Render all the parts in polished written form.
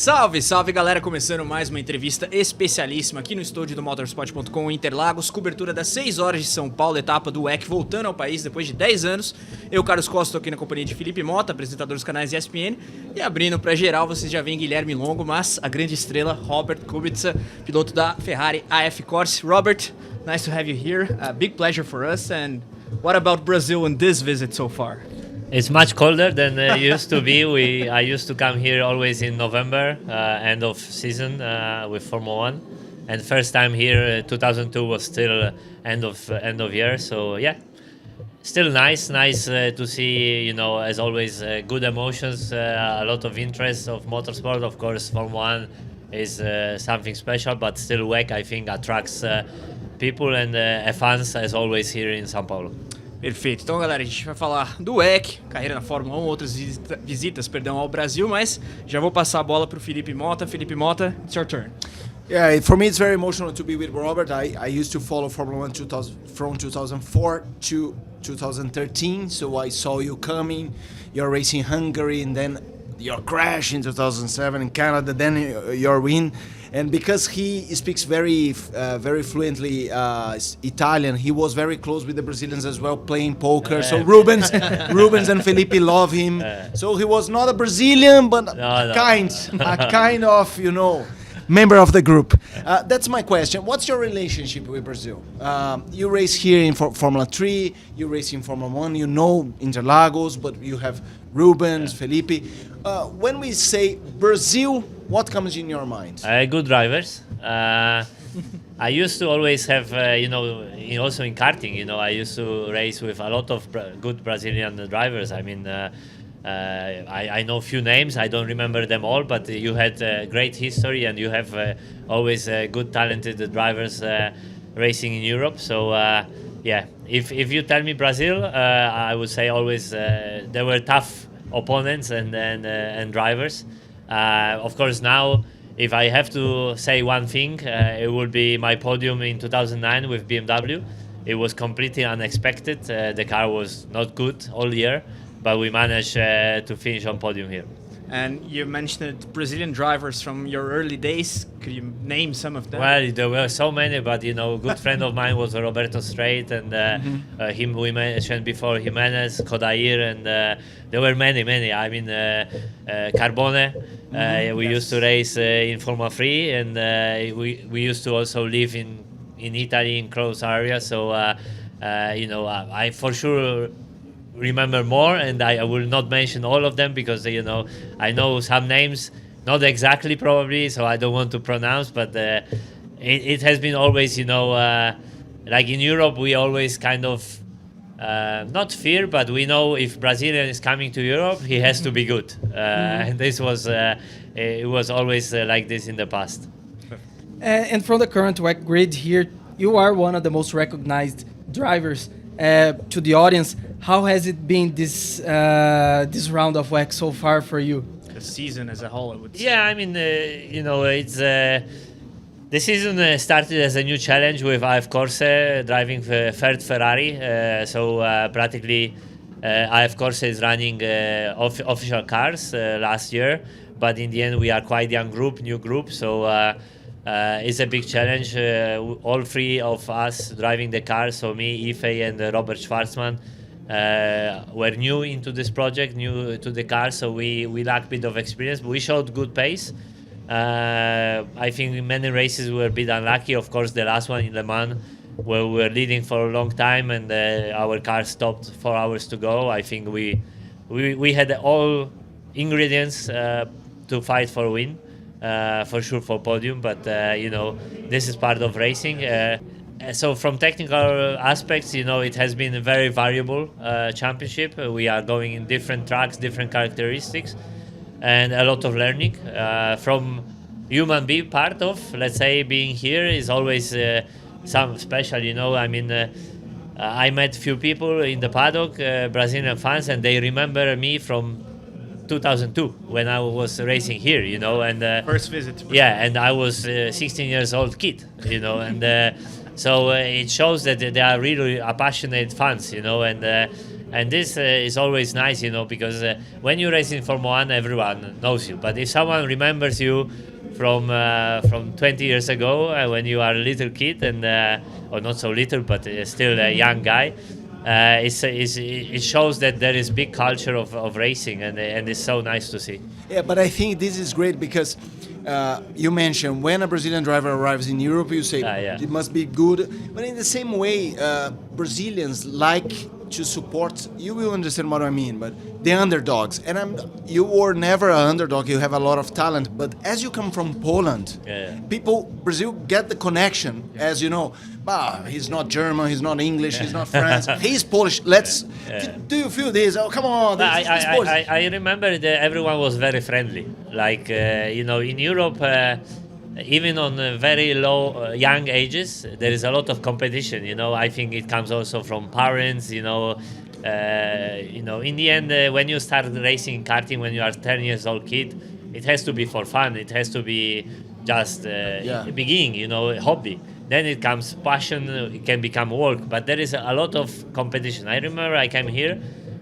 Salve, salve galera, começando mais uma entrevista especialíssima aqui no estúdio do Motorsport.com Interlagos, cobertura das 6 horas de São Paulo, etapa do EC voltando ao país depois de 10 anos. Eu, Carlos Costa, estou aqui na companhia de Felipe Motta, apresentador dos canais ESPN, e abrindo para geral, vocês já veem Guilherme Longo, mas a grande estrela, Robert Kubica, piloto da Ferrari AF Corse. Robert, nice to have you here, a big pleasure for us, and what about Brazil in this visit so far? It's much colder than it used to be. I used to come here always in November, end of season with Formula One, and first time here 2002 was still end of year. So yeah, still nice to see. You know, as always, good emotions, a lot of interest of motorsport. Of course, Formula One is something special, but still WEC I think attracts people and fans as always here in São Paulo. Perfeito. Então, galera, a gente vai falar do EC, carreira na Fórmula 1, outras visitas ao Brasil, mas já vou passar a bola para o Felipe Motta. Felipe Motta, it's your turn. Yeah, for me it's very emotional to be with Robert. I used to follow Formula 1 from 2004 to 2013, so I saw you coming, you're racing Hungary, and then your crash in 2007 in Canada, then your win. And because he speaks very fluently Italian, he was very close with the Brazilians as well, playing poker. So Rubens and Felipe love him. So he was not a Brazilian, but a kind of, you know, member of the group. That's my question. What's your relationship with Brazil? You race here in Formula 3, you race in Formula 1, you know Interlagos, but you have Rubens, Felipe. When we say Brazil, what comes in your mind? Good drivers. I used to always have, also in karting, I used to race with a lot of good Brazilian drivers. I mean, I know a few names. I don't remember them all, but you had great history and you have always good, talented drivers racing in Europe. So, yeah, if you tell me Brazil, I would say always there were tough opponents and drivers. Of course, now, if I have to say one thing, it would be my podium in 2009 with BMW. It was completely unexpected. The car was not good all year, but we managed to finish on podium here. And you mentioned Brazilian drivers from your early days. Could you name some of them? Well, there were so many, but a good friend of mine was Roberto Strait, and him we mentioned before, Jimenez, Kodair, and there were many. I mean, Carbone. We used to race in Formula 3, and we used to also live in Italy in close areas. So I for sure remember more, and I will not mention all of them because I know some names, not exactly probably, so I don't want to pronounce, but it has been always like in Europe we always kind of not fear, but we know if Brazilian is coming to Europe, he has to be good. And this was it was always like this in the past. And from the current WEC grid here, you are one of the most recognized drivers. To the audience, how has it been this round of WEC so far for you? The season as a whole, I would say. Yeah, I mean, it's the season started as a new challenge with AF Corse driving third Ferrari. So practically, AF Corse is running official cars last year, but in the end, we are quite new group. So. It's a big challenge. All three of us driving the car, so me, Ife, and Robert Schwarzman, were new into this project, new to the car, so we lack a bit of experience, but we showed good pace. I think in many races we were a bit unlucky. Of course, the last one in Le Mans, where we were leading for a long time and our car stopped 4 hours to go. I think we had all ingredients to fight for a win. For sure for podium, but this is part of racing. So from technical aspects, it has been a very variable championship. We are going in different tracks, different characteristics, and a lot of learning. From human being part of, let's say, being here is always some special, I mean, I met few people in the paddock, Brazilian fans, and they remember me from 2002 when I was racing here, and first visit. Yeah, and I was 16 years old kid, and So it shows that they are really passionate fans, and this is always nice, because when you race in Formula One, everyone knows you. But if someone remembers you from 20 years ago, when you are a little kid, and or not so little, but still a young guy, it shows that there is big culture of racing, and it's so nice to see. Yeah, but I think this is great because you mentioned when a Brazilian driver arrives in Europe, you say it must be good. But in the same way, Brazilians like to support. You will understand what I mean, but the underdogs. And you were never an underdog. You have a lot of talent. But as you come from Poland, Brazil get the connection. As you know, he's not German, he's not English, he's not French, he's Polish. Do you feel this? Oh, come on! I remember that everyone was very friendly. Like in Europe. Even on very low, young ages, there is a lot of competition. I think it comes also from parents. In the end, when you start racing karting when you are 10 years old kid, it has to be for fun. It has to be just beginning, a hobby. Then it comes passion. It can become work. But there is a lot of competition. I remember I came here,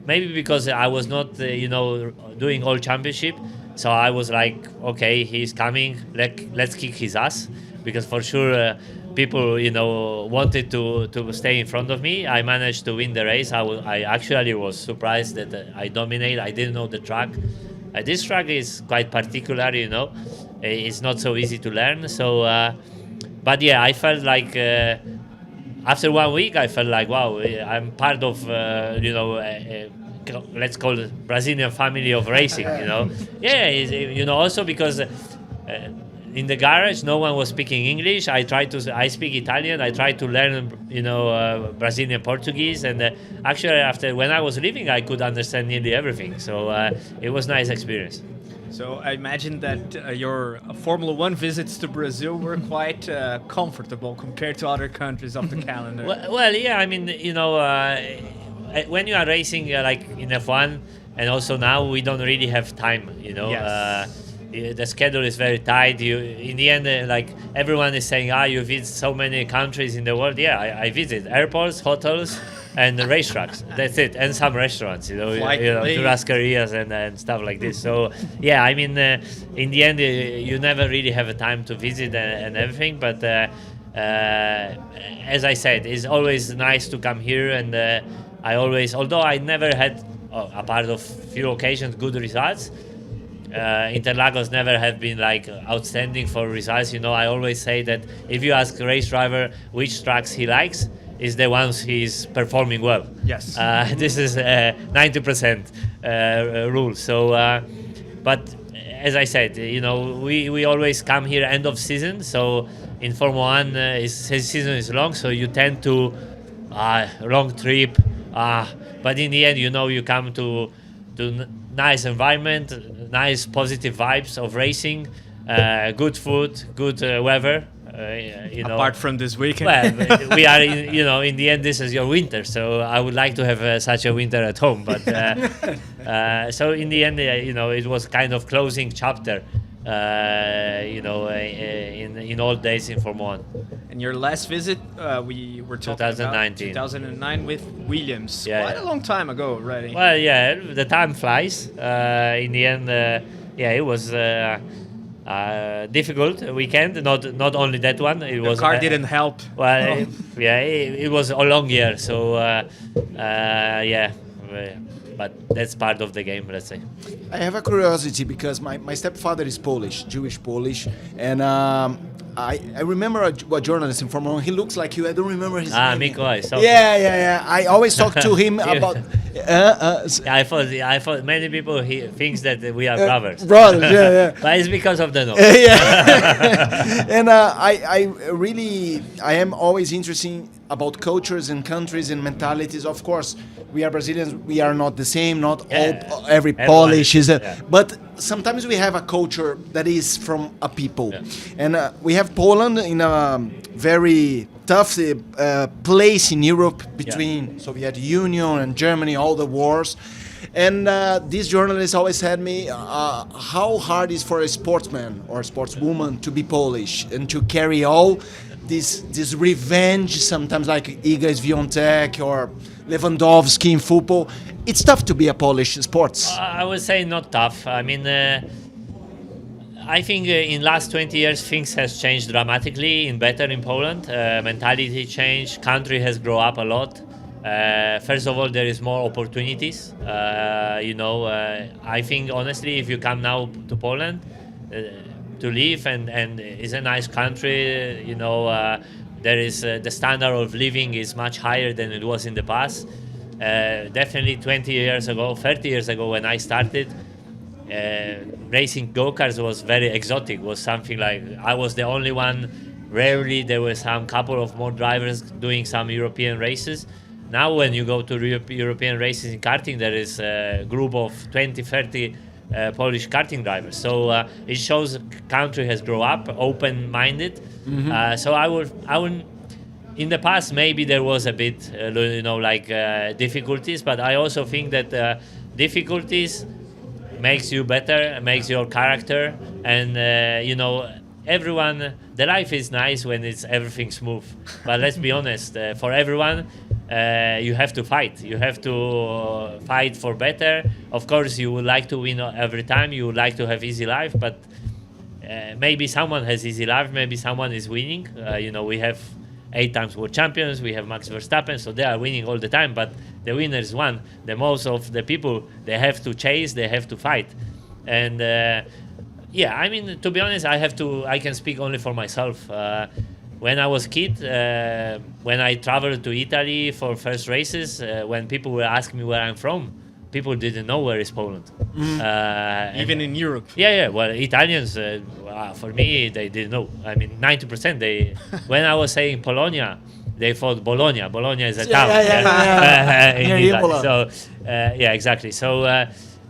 maybe because I was not, doing all championship. So I was like, okay, he's coming. Let's kick his ass, because for sure people, wanted to stay in front of me. I managed to win the race. I actually was surprised that I dominated. I didn't know the track. This track is quite particular, It's not so easy to learn. So, but yeah, I felt like after 1 week, I felt like, wow, I'm part of, let's call it Brazilian family of racing, also because in the garage no one was speaking English. I speak Italian. I tried to learn Brazilian Portuguese, and actually when I was leaving I could understand nearly everything, so it was a nice experience. So I imagine that your Formula One visits to Brazil were quite comfortable compared to other countries of the calendar. Well, yeah, I mean, when you are racing like in F1, and also now we don't really have time, the schedule is very tight. In the end, like everyone is saying, you visit so many countries in the world. Yeah, I visit airports, hotels, and the racetracks. That's it, and some restaurants, churrascarias and stuff like this. So yeah, I mean, in the end, you never really have a time to visit and everything. But as I said, it's always nice to come here, and although I never had, apart of few occasions, good results, Interlagos never have been like outstanding for results. I always say that if you ask a race driver which tracks he likes, is the ones he's performing well. Yes. This is 90% rule. So, but as I said, we always come here end of season. So in Formula One, his season is long, so you tend to long trip. But in the end, you come to nice environment, nice positive vibes of racing, good food, good weather. Apart from this weekend. Well, we are in the end, this is your winter, so I would like to have such a winter at home. But so in the end, it was kind of closing chapter. In old days in Formula One. And your last visit, we were talking 2019. about 2009 with Williams. Yeah, Quite a long time ago already. Well, yeah, the time flies. In the end, it was difficult weekend. Not only that one. It was the car didn't help. Well, it was a long year. So but that's part of the game, let's say. I have a curiosity because my stepfather is Polish, Jewish Polish, and I remember a journalist in Formula One. He looks like you. I don't remember his name. Mikołaj. Yeah. I always talk to him about. I thought many people thinks that we are brothers. Brothers, yeah. But it's because of the nose. Yeah. And I am always interested about cultures and countries and mentalities. Of course, we are Brazilians. We are not the same. Not every Polish is but sometimes we have a culture that is from a people, and we have Poland in a very tough place in Europe between Soviet Union and Germany, all the wars. And this journalist always had me how hard is for a sportsman or a sportswoman to be Polish and to carry all this revenge sometimes, like Iga Swiatek or Lewandowski in football. It's tough to be a Polish sports. I would say not tough. I mean, I think in last 20 years things has changed dramatically in better in Poland. Mentality changed. Country has grown up a lot. First of all, there is more opportunities. I think honestly, if you come now to Poland to live, and it's a nice country, there is the standard of living is much higher than it was in the past. Definitely 20 years ago, 30 years ago when I started, racing go-karts was very exotic, was something like I was the only one. Rarely there were some couple of more drivers doing some European races. Now when you go to European races in karting, there is a group of 20, 30 Polish karting drivers. So it shows the country has grown up, open-minded. So I would, in the past maybe there was a bit, difficulties, but I also think that difficulties makes you better, makes your character, and everyone. The life is nice when it's everything smooth. But let's be honest, for everyone, you have to fight. You have to fight for better. Of course, you would like to win every time. You would like to have easy life, but maybe someone has easy life. Maybe someone is winning. We have 8 times world champions. We have Max Verstappen, so they are winning all the time. But the winners won. The most of the people, they have to chase. They have to fight, and to be honest, I can speak only for myself. When I was a kid, when I traveled to Italy for first races, when people were asking me where I'm from, people didn't know where is Poland. Even in Europe. Yeah. Well, Italians, for me, they didn't know. I mean, 90%. When I was saying Polonia, they thought Bologna. Bologna is a town. In Italy. So, exactly. So,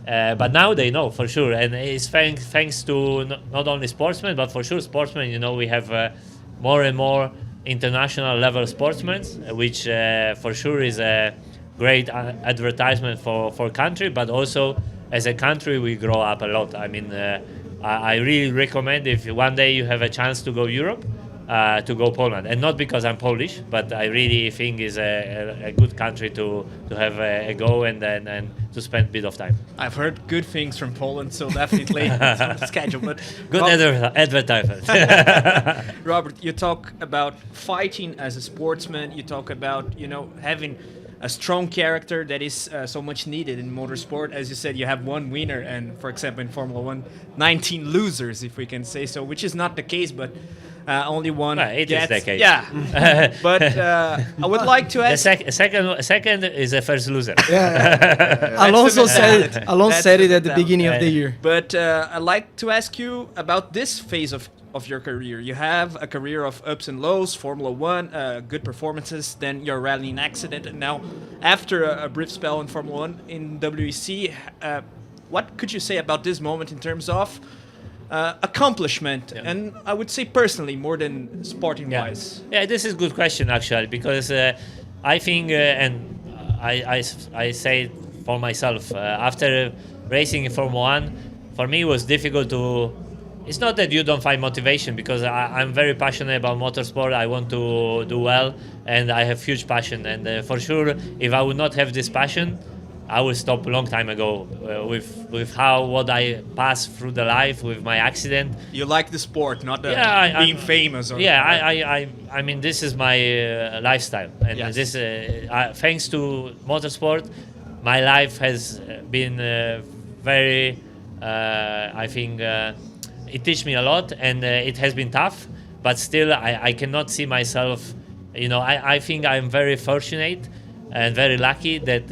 but now they know for sure, and it's thanks to not only sportsmen, but for sure sportsmen. We have more and more international level sportsmen, which for sure is a great advertisement for country, but also as a country we grow up a lot. I mean, I really recommend if one day you have a chance to go Europe, to go Poland, and not because I'm Polish, but I really think is a good country to have a go and to spend a bit of time. I've heard good things from Poland, so definitely it's on the schedule. But good advertisement. Robert, you talk about fighting as a sportsman. You talk about having a strong character that is so much needed in motorsport. As you said, you have one winner, and for example in Formula 1, 19 losers, if we can say so, which is not the case, but only one it gets. Is the case. Yeah, but I would like to ask. The second is the first loser. Alonso said it at the beginning of the year. But I'd like to ask you about this phase of your career. You have a career of ups and lows, Formula 1, good performances, then your rallying accident, and now after a brief spell in Formula 1 in WEC, what could you say about this moment in terms of accomplishment, and I would say personally more than sporting-wise? Yeah, this is a good question actually, because I think, and I say it for myself, after racing in Formula 1, for me it was difficult to. It's not that you don't find motivation, because I'm very passionate about motorsport. I want to do well, and I have huge passion. And for sure, if I would not have this passion, I would stop a long time ago. With what I passed through the life with my accident. You like the sport, not being famous. Or I mean, this is my lifestyle, and this thanks to motorsport, my life has been very. I think. It teach me a lot, and it has been tough, but still I cannot see myself, I think I'm very fortunate and very lucky that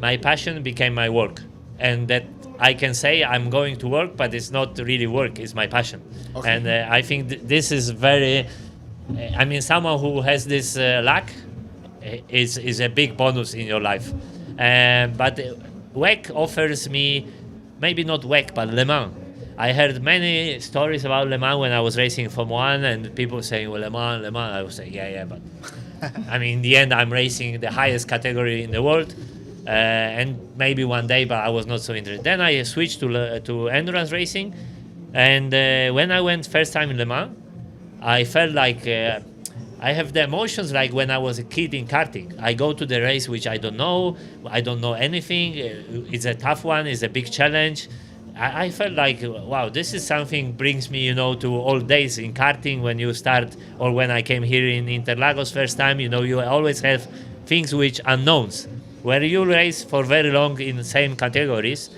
my passion became my work, and that I can say I'm going to work, but it's not really work, it's my passion. Okay. And I think this is very, someone who has this luck is a big bonus in your life. But WEC offers me, maybe not WEC, but Le Mans. I heard many stories about Le Mans when I was racing Formula 1, and people saying, well, Le Mans. I was saying, but in the end, I'm racing the highest category in the world, and maybe one day, but I was not so interested. Then I switched to endurance racing, and when I went first time in Le Mans, I felt like I have the emotions like when I was a kid in karting. I go to the race which I don't know anything. It's a tough one. It's a big challenge. I felt like, wow, this is something brings me, to old days in karting when you start, or when I came here in Interlagos first time. You always have things which unknowns. Where you race for very long in the same categories,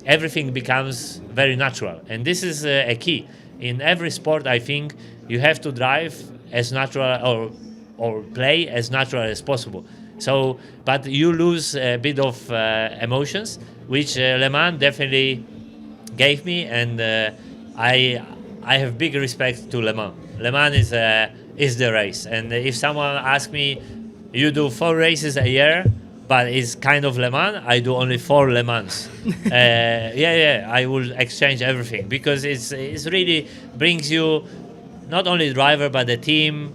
everything becomes very natural, and this is a key in every sport. I think you have to drive as natural or play as natural as possible. So, but you lose a bit of emotions, which Le Mans definitely gave me, and I have big respect to Le Mans. Le Mans is the race, and if someone asks me, you do 4 races a year, but it's kind of Le Mans, I do only 4 Le Mans. I will exchange everything, because it's really brings you not only the driver but the team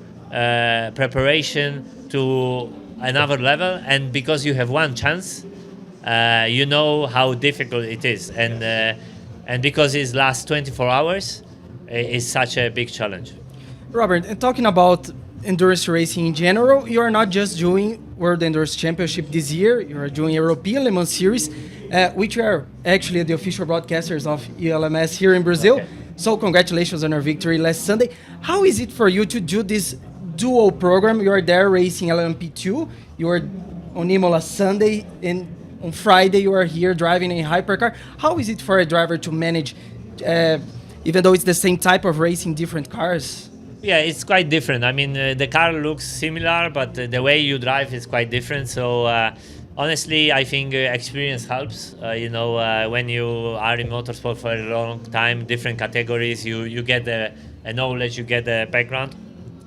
preparation to another level, and because you have one chance, you know how difficult it is, and because it lasts 24 hours, it's such a big challenge. Robert, and talking about endurance racing in general, you are not just doing World Endurance Championship this year, you are doing European Le Mans Series, which you are actually the official broadcasters of ELMS here in Brazil. Okay. So congratulations on your victory last Sunday. How is it for you to do this dual program? You are there racing LMP2, you are on Imola Sunday, and on Friday you are here driving a hypercar. How is it for a driver to manage, even though it's the same type of racing, different cars? Yeah, it's quite different. I mean, the car looks similar, but the way you drive is quite different. So honestly, I think experience helps. When you are in motorsport for a long time, different categories, you get a knowledge, you get a background.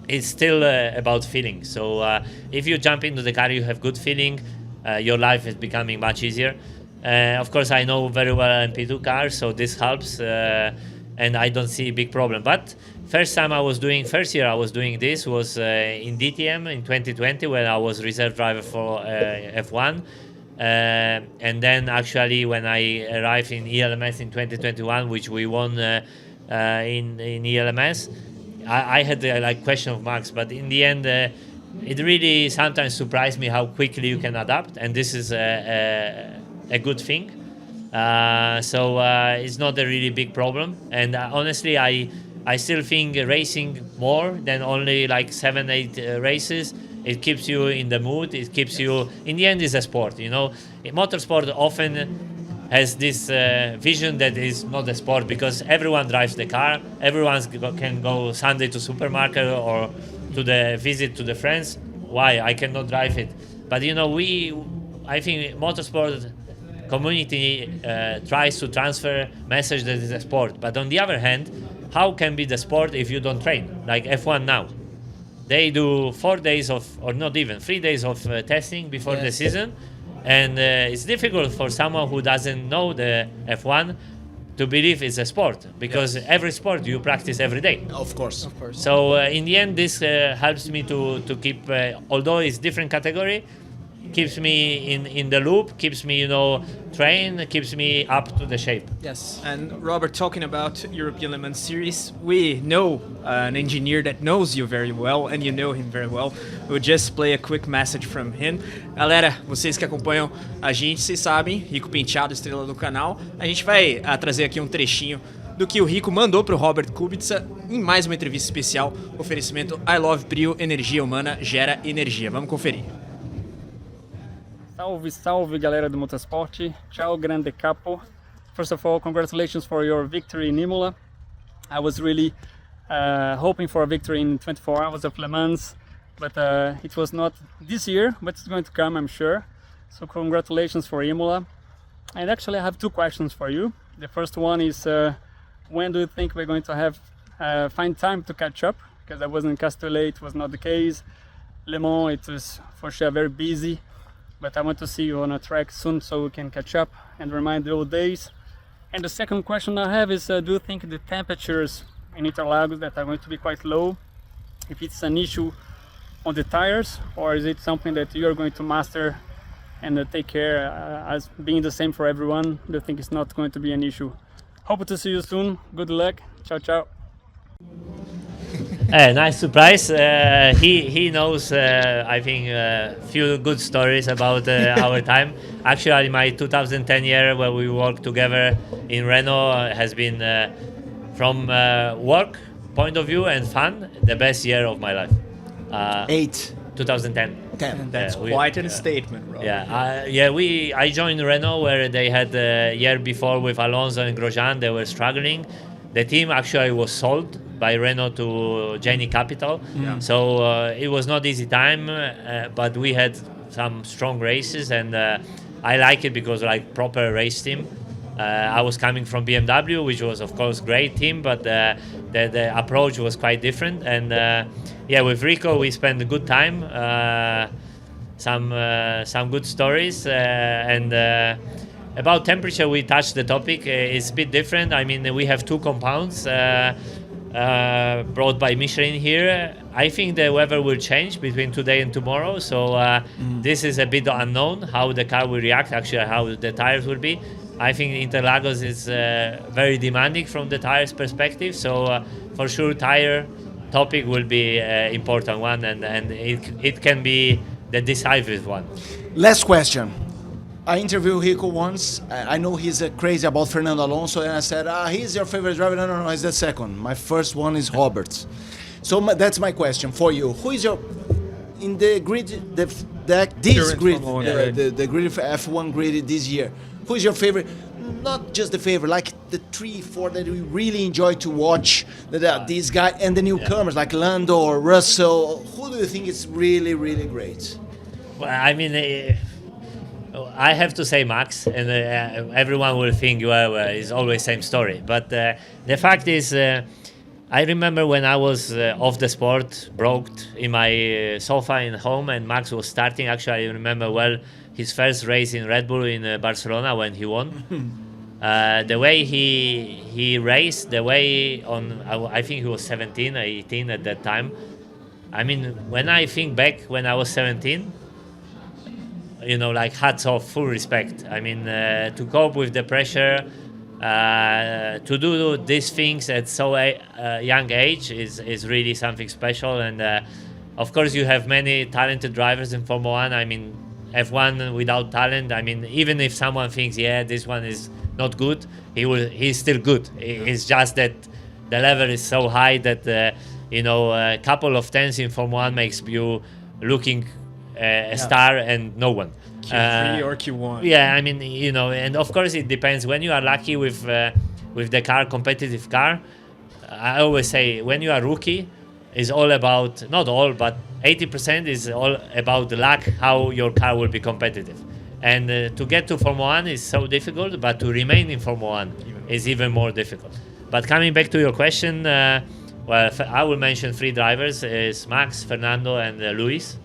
It's still about feeling. So if you jump into the car, you have good feeling, your life is becoming much easier. Of course, I know very well MP2 cars, so this helps, and I don't see a big problem. But first year I was doing this was in DTM in 2020, when I was reserve driver for F1. And then actually when I arrived in ELMS in 2021, which we won in ELMS, I had like question of marks, but in the end, it really sometimes surprised me how quickly you can adapt, and this is a good thing. So it's not a really big problem, and honestly, I still think racing more than only like 7-8 races. It keeps you in the mood. It keeps you. In the end, it's a sport. Motorsport often has this vision that is not a sport, because everyone drives the car. Everyone can go Sunday to supermarket or to the visit to the friends. Why I cannot drive it? But I think motorsport community tries to transfer message that is a sport. But on the other hand, how can be the sport if you don't train? Like F1 now, they do 4 days or not even 3 days of testing before the season, and it's difficult for someone who doesn't know the F1 to believe it's a sport, because every sport you practice every day. Of course. So in the end, this helps me to keep, although it's different category, keeps me in the loop, keeps me trained, keeps me up to the shape. Yes. And Robert, talking about European Le Mans Series, we know an engineer that knows you very well, and you know him very well. We'll just play a quick message from him. Galera, vocês que acompanham a gente, vocês sabem, Rico Penteado, estrela do canal, a gente vai trazer aqui um trechinho do que o Rico mandou pro Robert Kubica em mais uma entrevista especial, oferecimento I Love Brio, energia humana gera energia. Vamos conferir. Salve, salve galera do Motorsport. Ciao, grande capo. First of all, congratulations for your victory in Imola. I was really hoping for a victory in 24 hours of Le Mans, but it was not this year, but it's going to come, I'm sure. So congratulations for Imola. And actually I have 2 questions for you. The first one is, when do you think we're going to have find time to catch up? Because I was in Castellet, it was not the case. Le Mans, it was for sure very busy. But I want to see you on a track soon so we can catch up and remind the old days. And the second question I have is, do you think the temperatures in Interlagos that are going to be quite low, if it's an issue on the tires, or is it something that you're going to master and take care as being the same for everyone? Do you think it's not going to be an issue? Hope to see you soon. Good luck. Ciao, ciao. Nice surprise. He knows, I think, a few good stories about our time. Actually, my 2010 year where we worked together in Renault has been, from work point of view and fun, the best year of my life. 2010. 10. That's quite a statement, bro. I joined Renault where they had the year before with Alonso and Grosjean. They were struggling. The team actually was sold by Renault to Jenny Capital. So it was not easy time, but we had some strong races, and I like it because like proper race team. I was coming from BMW, which was of course great team, but the approach was quite different. And with Rico we spent a good time, some good stories, and about temperature we touched the topic. It's a bit different. I mean, we have two compounds brought by Michelin here. I think the weather will change between today and tomorrow, so this is a bit unknown how the car will react, actually how the tires will be. I think Interlagos is very demanding from the tires perspective, so for sure tire topic will be an important one, and it can be the decisive one. Last question. I interviewed Rico once. I know he's crazy about Fernando Alonso, and I said, he's your favorite driver. No, he's the second. My first one is Robert. So that's my question for you. Who is your, in the grid, the grid F1 grid this year, who is your favorite? Not just the favorite, like the 3-4 that we really enjoy to watch, these guys and the newcomers like Lando or Russell. Who do you think is really, really great? Well, I mean, I have to say Max, and everyone will think, well, it's always same story. But the fact is, I remember when I was off the sport, broke in my sofa in home, and Max was starting. Actually, I remember well his first race in Red Bull in Barcelona when he won. The way he raced, the way I think he was 17, 18 at that time. I mean, when I think back when I was 17, you know, like hats off, full respect. I mean, to cope with the pressure, to do these things at so young age is really something special. And of course, you have many talented drivers in Formula One. I mean, F1 without talent. I mean, even if someone thinks, this one is not good, he's still good. It's just that the level is so high that a couple of tenths in Formula One makes you looking a star and no one. Q3 or Q1. Yeah, I mean, and of course it depends. When you are lucky with the car, competitive car, I always say when you are rookie, it's all about, not all, but 80% is all about the luck, how your car will be competitive. And to get to Formula One is so difficult, but to remain in Formula One is even more difficult. But coming back to your question, I will mention 3 drivers, is Max, Fernando, and Luis.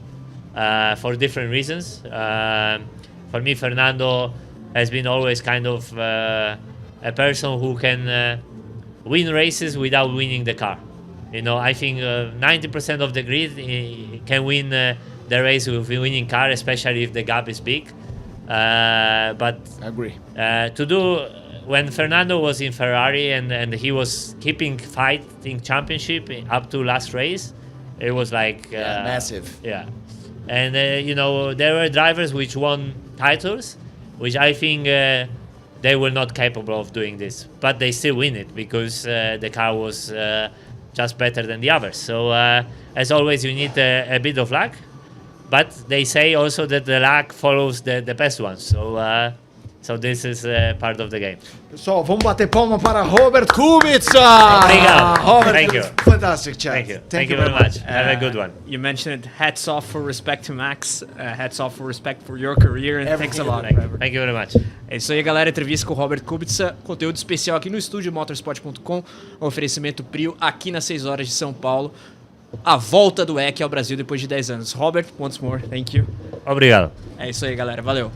For different reasons. For me, Fernando has been always kind of a person who can win races without winning the car. I think 90% of the grid can win the race with a winning car, especially if the gap is big. But I agree. When Fernando was in Ferrari and he was fighting championship up to last race, it was like massive. Yeah. And, there were drivers which won titles, which I think they were not capable of doing this. But they still win it because the car was just better than the others. So, as always, you need a bit of luck. But they say also that the luck follows the best ones. So this is part of the game. Pessoal, vamos bater palma para Robert Kubica. Obrigado. Robert, Thank you. Fantastic chat. Thank you. Thank you very much. Have a good one. You mentioned it. Hats off for respect to Max. Hats off for respect for your career. And thanks a lot. Thank you very much. É isso aí, galera. Entrevista com o Robert Kubica. Conteúdo especial aqui no estúdio Motorsport.com. Oferecimento Prio aqui nas 6 horas de São Paulo. A volta do EC ao Brasil depois de 10 anos. Robert, once more, thank you. Obrigado. É isso aí, galera. Valeu.